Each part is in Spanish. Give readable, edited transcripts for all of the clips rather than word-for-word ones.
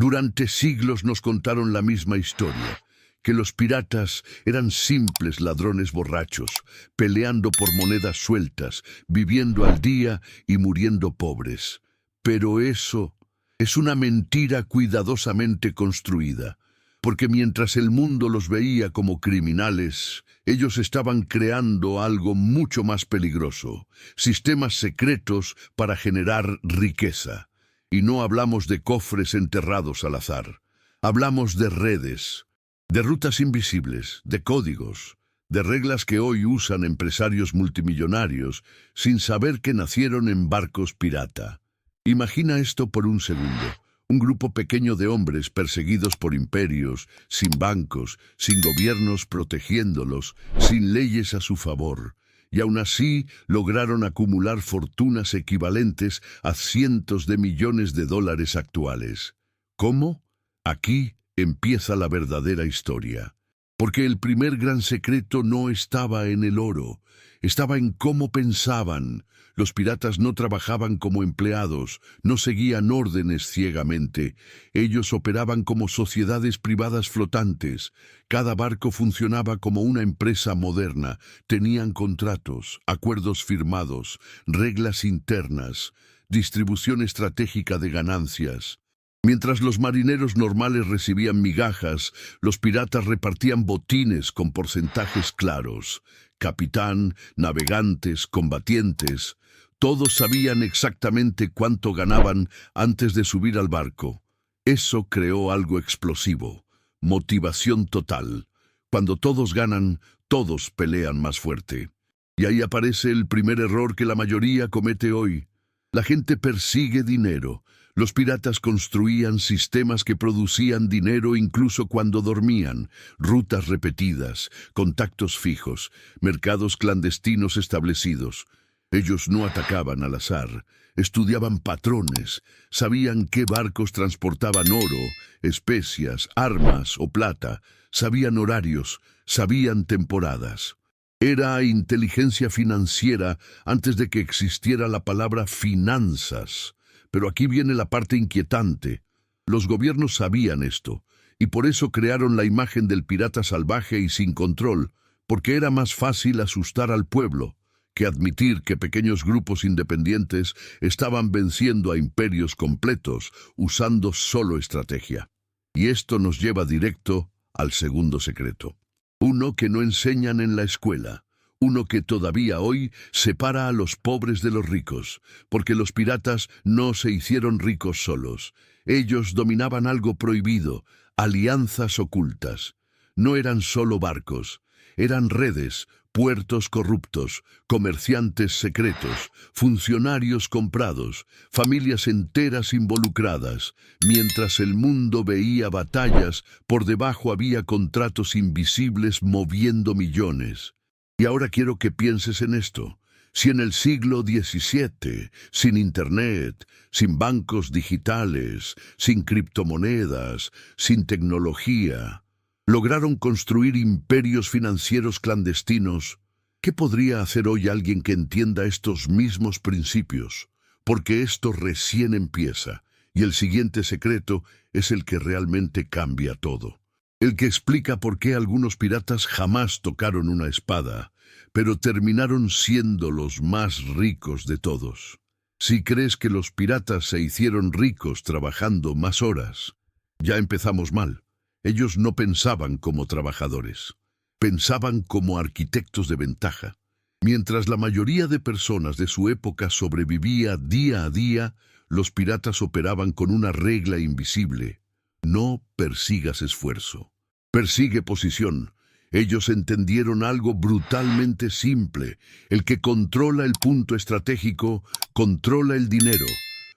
Durante siglos nos contaron la misma historia, que los piratas eran simples ladrones borrachos, peleando por monedas sueltas, viviendo al día y muriendo pobres. Pero eso es una mentira cuidadosamente construida, porque mientras el mundo los veía como criminales, ellos estaban creando algo mucho más peligroso, sistemas secretos para generar riqueza. Y no hablamos de cofres enterrados al azar. Hablamos de redes, de rutas invisibles, de códigos, de reglas que hoy usan empresarios multimillonarios sin saber que nacieron en barcos pirata. Imagina esto por un segundo. Un grupo pequeño de hombres perseguidos por imperios, sin bancos, sin gobiernos protegiéndolos, sin leyes a su favor. Y aún así lograron acumular fortunas equivalentes a cientos de millones de dólares actuales. ¿Cómo? Aquí empieza la verdadera historia. Porque el primer gran secreto no estaba en el oro, estaba en cómo pensaban. Los piratas no trabajaban como empleados, no seguían órdenes ciegamente. Ellos operaban como sociedades privadas flotantes. Cada barco funcionaba como una empresa moderna. Tenían contratos, acuerdos firmados, reglas internas, distribución estratégica de ganancias. Mientras los marineros normales recibían migajas, los piratas repartían botines con porcentajes claros. Capitán, navegantes, combatientes, todos sabían exactamente cuánto ganaban antes de subir al barco. Eso creó algo explosivo, motivación total. Cuando todos ganan, todos pelean más fuerte. Y ahí aparece el primer error que la mayoría comete hoy. La gente persigue dinero. Los piratas construían sistemas que producían dinero incluso cuando dormían, rutas repetidas, contactos fijos, mercados clandestinos establecidos. Ellos no atacaban al azar, estudiaban patrones, sabían qué barcos transportaban oro, especias, armas o plata, sabían horarios, sabían temporadas. Era inteligencia financiera antes de que existiera la palabra finanzas. Pero aquí viene la parte inquietante. Los gobiernos sabían esto, y por eso crearon la imagen del pirata salvaje y sin control, porque era más fácil asustar al pueblo que admitir que pequeños grupos independientes estaban venciendo a imperios completos usando solo estrategia. Y esto nos lleva directo al segundo secreto. Uno que no enseñan en la escuela. Uno que todavía hoy separa a los pobres de los ricos, porque los piratas no se hicieron ricos solos. Ellos dominaban algo prohibido, alianzas ocultas. No eran solo barcos, eran redes, puertos corruptos, comerciantes secretos, funcionarios comprados, familias enteras involucradas. Mientras el mundo veía batallas, por debajo había contratos invisibles moviendo millones. Y ahora quiero que pienses en esto. Si en el siglo XVII, sin Internet, sin bancos digitales, sin criptomonedas, sin tecnología, lograron construir imperios financieros clandestinos, ¿qué podría hacer hoy alguien que entienda estos mismos principios? Porque esto recién empieza, y el siguiente secreto es el que realmente cambia todo. El que explica por qué algunos piratas jamás tocaron una espada, pero terminaron siendo los más ricos de todos. Si crees que los piratas se hicieron ricos trabajando más horas, ya empezamos mal. Ellos no pensaban como trabajadores, pensaban como arquitectos de ventaja. Mientras la mayoría de personas de su época sobrevivía día a día, los piratas operaban con una regla invisible. No persigas esfuerzo, persigue posición. Ellos entendieron algo brutalmente simple. El que controla el punto estratégico, controla el dinero.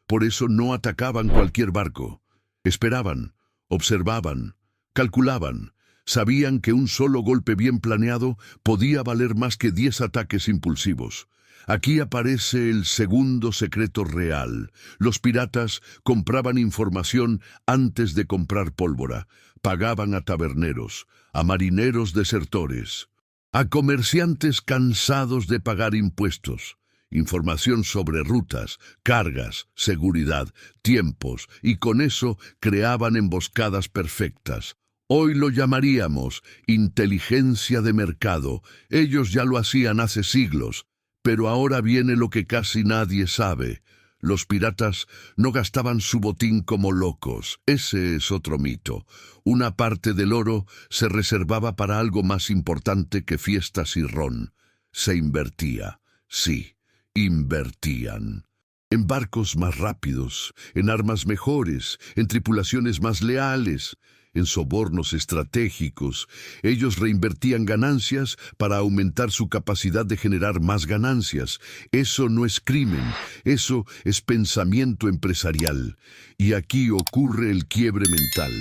Por eso no atacaban cualquier barco. Esperaban, observaban, calculaban. Sabían que un solo golpe bien planeado podía valer más que 10 ataques impulsivos. Aquí aparece el segundo secreto real. Los piratas compraban información antes de comprar pólvora. Pagaban a taberneros, a marineros desertores, a comerciantes cansados de pagar impuestos. información sobre rutas, cargas, seguridad, tiempos, y con eso creaban emboscadas perfectas. Hoy lo llamaríamos inteligencia de mercado. Ellos ya lo hacían hace siglos, pero ahora viene lo que casi nadie sabe. Los piratas no gastaban su botín como locos. Ese es otro mito. Una parte del oro se reservaba para algo más importante que fiestas y ron. Se invertía. Sí, invertían. En barcos más rápidos, en armas mejores, en tripulaciones más leales, en sobornos estratégicos. Ellos reinvertían ganancias para aumentar su capacidad de generar más ganancias. Eso no es crimen, eso es pensamiento empresarial. Y aquí ocurre el quiebre mental.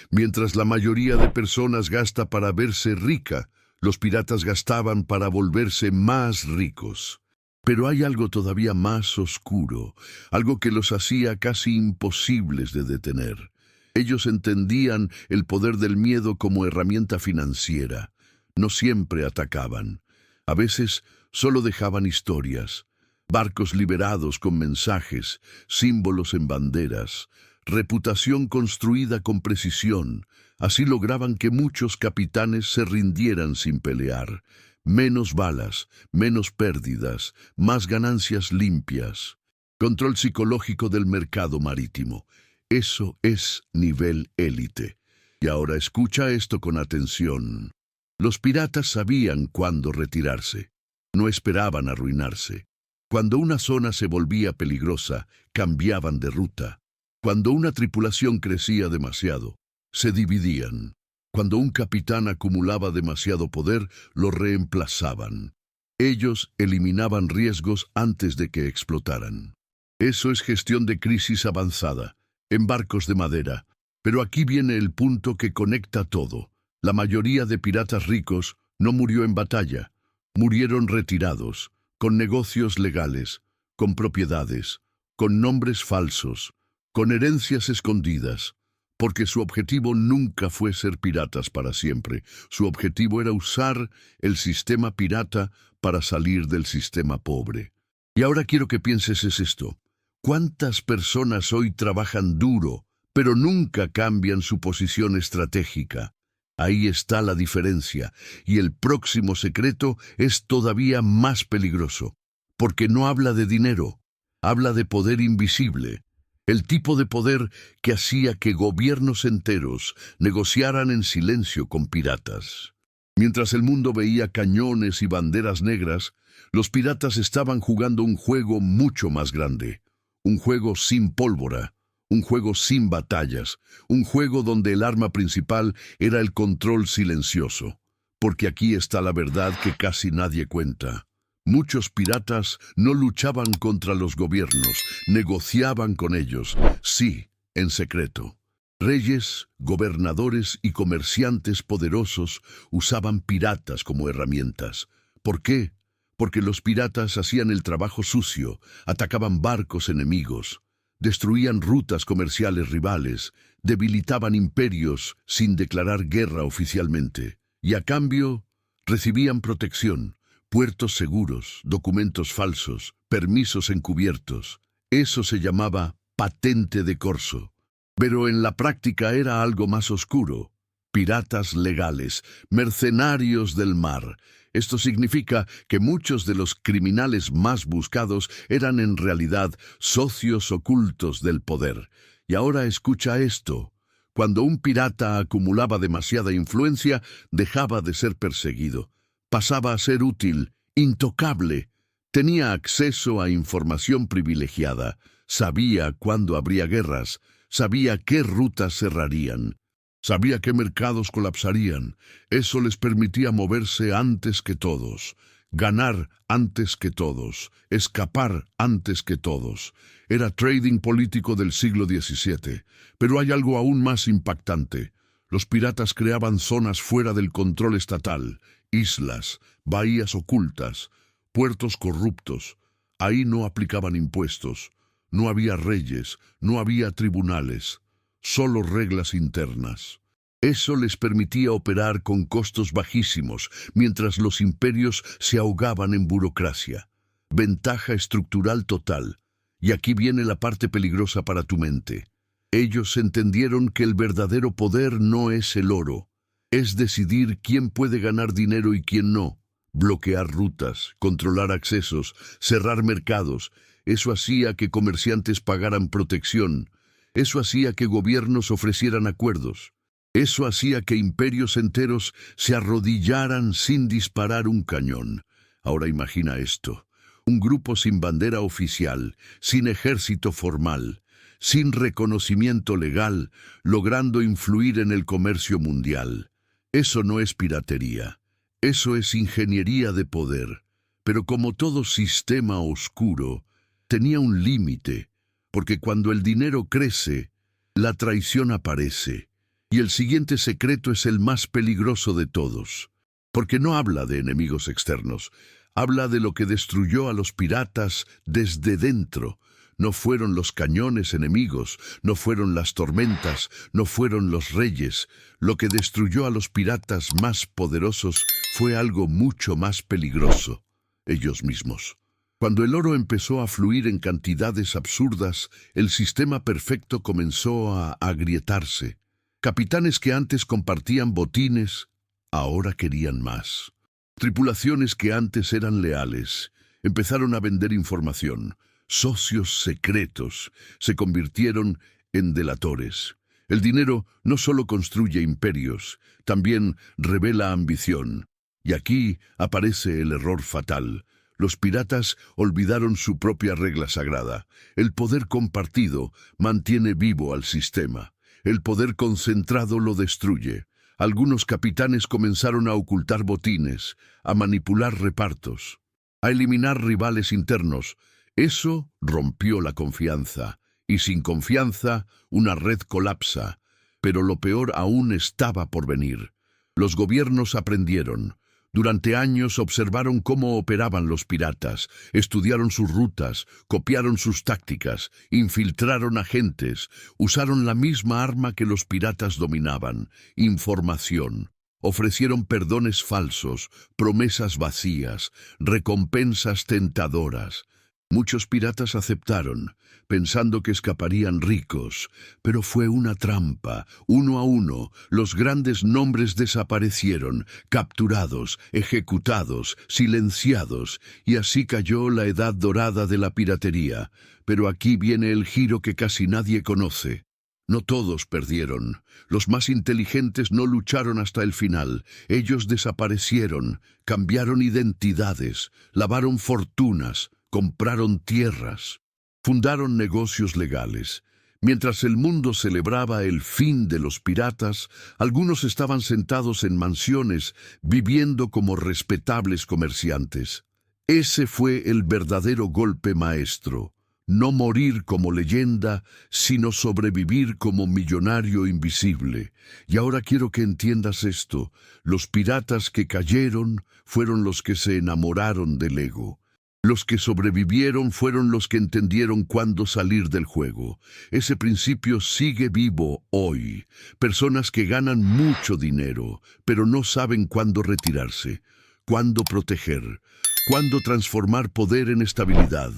Mientras la mayoría de personas gasta para verse rica, los piratas gastaban para volverse más ricos. Pero hay algo todavía más oscuro, algo que los hacía casi imposibles de detener. Ellos entendían el poder del miedo como herramienta financiera. No siempre atacaban. A veces solo dejaban historias, barcos liberados con mensajes, símbolos en banderas, reputación construida con precisión. Así lograban que muchos capitanes se rindieran sin pelear. Menos balas, menos pérdidas, más ganancias limpias. Control psicológico del mercado marítimo. Eso es nivel élite. Y ahora escucha esto con atención. Los piratas sabían cuándo retirarse. No esperaban arruinarse. Cuando una zona se volvía peligrosa, cambiaban de ruta. Cuando una tripulación crecía demasiado, se dividían. Cuando un capitán acumulaba demasiado poder, lo reemplazaban. Ellos eliminaban riesgos antes de que explotaran. Eso es gestión de crisis avanzada, en barcos de madera. Pero aquí viene el punto que conecta todo. La mayoría de piratas ricos no murió en batalla. Murieron retirados, con negocios legales, con propiedades, con nombres falsos, con herencias escondidas. Porque su objetivo nunca fue ser piratas para siempre. Su objetivo era usar el sistema pirata para salir del sistema pobre. Y ahora quiero que pienses es esto. ¿Cuántas personas hoy trabajan duro, pero nunca cambian su posición estratégica? Ahí está la diferencia, y el próximo secreto es todavía más peligroso, porque no habla de dinero, habla de poder invisible. El tipo de poder que hacía que gobiernos enteros negociaran en silencio con piratas. Mientras el mundo veía cañones y banderas negras, los piratas estaban jugando un juego mucho más grande. Un juego sin pólvora, un juego sin batallas, un juego donde el arma principal era el control silencioso. Porque aquí está la verdad que casi nadie cuenta. Muchos piratas no luchaban contra los gobiernos, negociaban con ellos, sí, en secreto. Reyes, gobernadores y comerciantes poderosos usaban piratas como herramientas. ¿Por qué? Porque los piratas hacían el trabajo sucio, atacaban barcos enemigos, destruían rutas comerciales rivales, debilitaban imperios sin declarar guerra oficialmente, y a cambio recibían protección. Puertos seguros, documentos falsos, permisos encubiertos. Eso se llamaba patente de corso. Pero en la práctica era algo más oscuro. Piratas legales, mercenarios del mar. Esto significa que muchos de los criminales más buscados eran en realidad socios ocultos del poder. Y ahora escucha esto. Cuando un pirata acumulaba demasiada influencia, dejaba de ser perseguido. Pasaba a ser útil, intocable. Tenía acceso a información privilegiada. Sabía cuándo habría guerras. Sabía qué rutas cerrarían. Sabía qué mercados colapsarían. Eso les permitía moverse antes que todos. Ganar antes que todos. Escapar antes que todos. Era trading político del siglo XVII. Pero hay algo aún más impactante. Los piratas creaban zonas fuera del control estatal. Islas, bahías ocultas, puertos corruptos. Ahí no aplicaban impuestos, no había reyes, no había tribunales, solo reglas internas. Eso les permitía operar con costos bajísimos, mientras los imperios se ahogaban en burocracia. Ventaja estructural total. Y aquí viene la parte peligrosa para tu mente. Ellos entendieron que el verdadero poder no es el oro. Es decidir quién puede ganar dinero y quién no. Bloquear rutas, controlar accesos, cerrar mercados. Eso hacía que comerciantes pagaran protección. Eso hacía que gobiernos ofrecieran acuerdos. Eso hacía que imperios enteros se arrodillaran sin disparar un cañón. Ahora imagina esto. Un grupo sin bandera oficial, sin ejército formal, sin reconocimiento legal, logrando influir en el comercio mundial. Eso no es piratería. Eso es ingeniería de poder. Pero como todo sistema oscuro, tenía un límite, porque cuando el dinero crece, la traición aparece. Y el siguiente secreto es el más peligroso de todos, porque no habla de enemigos externos, habla de lo que destruyó a los piratas desde dentro. No fueron los cañones enemigos, no fueron las tormentas, no fueron los reyes. Lo que destruyó a los piratas más poderosos fue algo mucho más peligroso: ellos mismos. Cuando el oro empezó a fluir en cantidades absurdas, el sistema perfecto comenzó a agrietarse. Capitanes que antes compartían botines, ahora querían más. Tripulaciones que antes eran leales, empezaron a vender información. Socios secretos se convirtieron en delatores. El dinero no solo construye imperios, también revela ambición. Y aquí aparece el error fatal. Los piratas olvidaron su propia regla sagrada. El poder compartido mantiene vivo al sistema. El poder concentrado lo destruye. Algunos capitanes comenzaron a ocultar botines, a manipular repartos, a eliminar rivales internos. Eso rompió la confianza, y sin confianza, una red colapsa. Pero lo peor aún estaba por venir. Los gobiernos aprendieron. Durante años observaron cómo operaban los piratas, estudiaron sus rutas, copiaron sus tácticas, infiltraron agentes, usaron la misma arma que los piratas dominaban: información. Ofrecieron perdones falsos, promesas vacías, recompensas tentadoras. Muchos piratas aceptaron, pensando que escaparían ricos, pero fue una trampa. Uno a uno, los grandes nombres desaparecieron, capturados, ejecutados, silenciados, y así cayó la edad dorada de la piratería. Pero aquí viene el giro que casi nadie conoce. No todos perdieron. Los más inteligentes no lucharon hasta el final. Ellos desaparecieron, cambiaron identidades, lavaron fortunas, compraron tierras, fundaron negocios legales. Mientras el mundo celebraba el fin de los piratas, algunos estaban sentados en mansiones, viviendo como respetables comerciantes. Ese fue el verdadero golpe maestro. No morir como leyenda, sino sobrevivir como millonario invisible. Y ahora quiero que entiendas esto: los piratas que cayeron fueron los que se enamoraron del ego. Los que sobrevivieron fueron los que entendieron cuándo salir del juego. Ese principio sigue vivo hoy. Personas que ganan mucho dinero, pero no saben cuándo retirarse, cuándo proteger, cuándo transformar poder en estabilidad.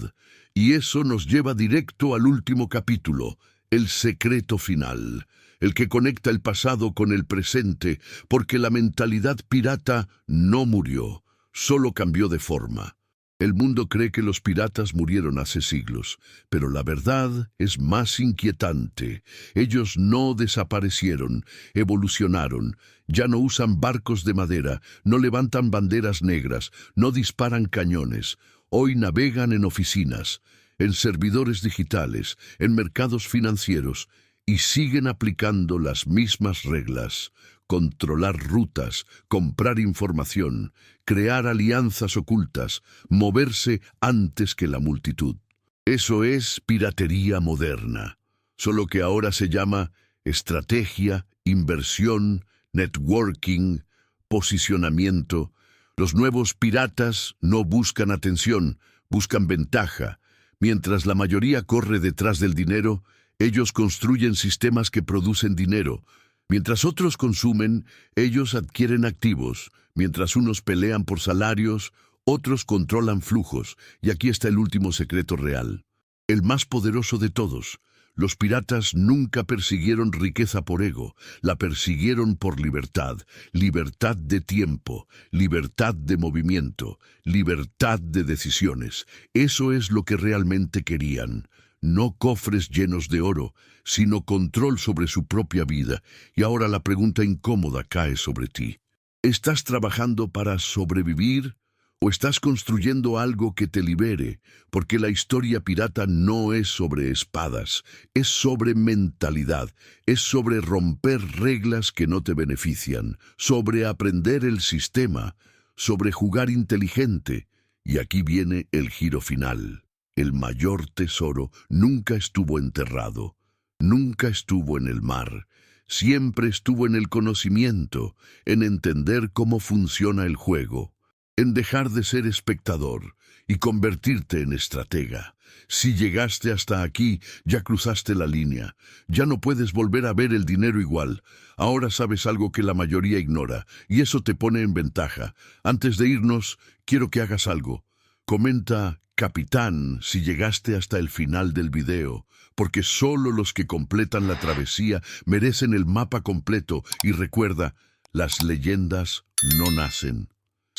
Y eso nos lleva directo al último capítulo, el secreto final, el que conecta el pasado con el presente, porque la mentalidad pirata no murió, solo cambió de forma. El mundo cree que los piratas murieron hace siglos, pero la verdad es más inquietante. Ellos no desaparecieron, evolucionaron. Ya no usan barcos de madera, no levantan banderas negras, no disparan cañones. Hoy navegan en oficinas, en servidores digitales, en mercados financieros, y siguen aplicando las mismas reglas: controlar rutas, comprar información, crear alianzas ocultas, moverse antes que la multitud. Eso es piratería moderna, solo que ahora se llama estrategia, inversión, networking, posicionamiento. Los nuevos piratas no buscan atención, buscan ventaja. Mientras la mayoría corre detrás del dinero, ellos construyen sistemas que producen dinero. Mientras otros consumen, ellos adquieren activos. Mientras unos pelean por salarios, Otros controlan flujos, y aquí está el último secreto real. El más poderoso de todos. Los piratas nunca persiguieron riqueza por ego, la persiguieron por libertad, libertad de tiempo, libertad de movimiento, libertad de decisiones. Eso es lo que realmente querían. No cofres llenos de oro, sino control sobre su propia vida. Y ahora la pregunta incómoda cae sobre ti. ¿Estás trabajando para sobrevivir? ¿O estás construyendo algo que te libere? Porque la historia pirata no es sobre espadas, es sobre mentalidad, es sobre romper reglas que no te benefician, sobre aprender el sistema, sobre jugar inteligente. Y aquí viene el giro final. El mayor tesoro nunca estuvo enterrado, nunca estuvo en el mar. Siempre estuvo en el conocimiento, en entender cómo funciona el juego, en dejar de ser espectador y convertirte en estratega. Si llegaste hasta aquí, ya cruzaste la línea. Ya no puedes volver a ver el dinero igual. Ahora sabes algo que la mayoría ignora, y eso te pone en ventaja. Antes de irnos, quiero que hagas algo. Comenta, capitán, si llegaste hasta el final del video, porque solo los que completan la travesía merecen el mapa completo. Y recuerda, las leyendas no nacen,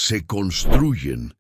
se construyen.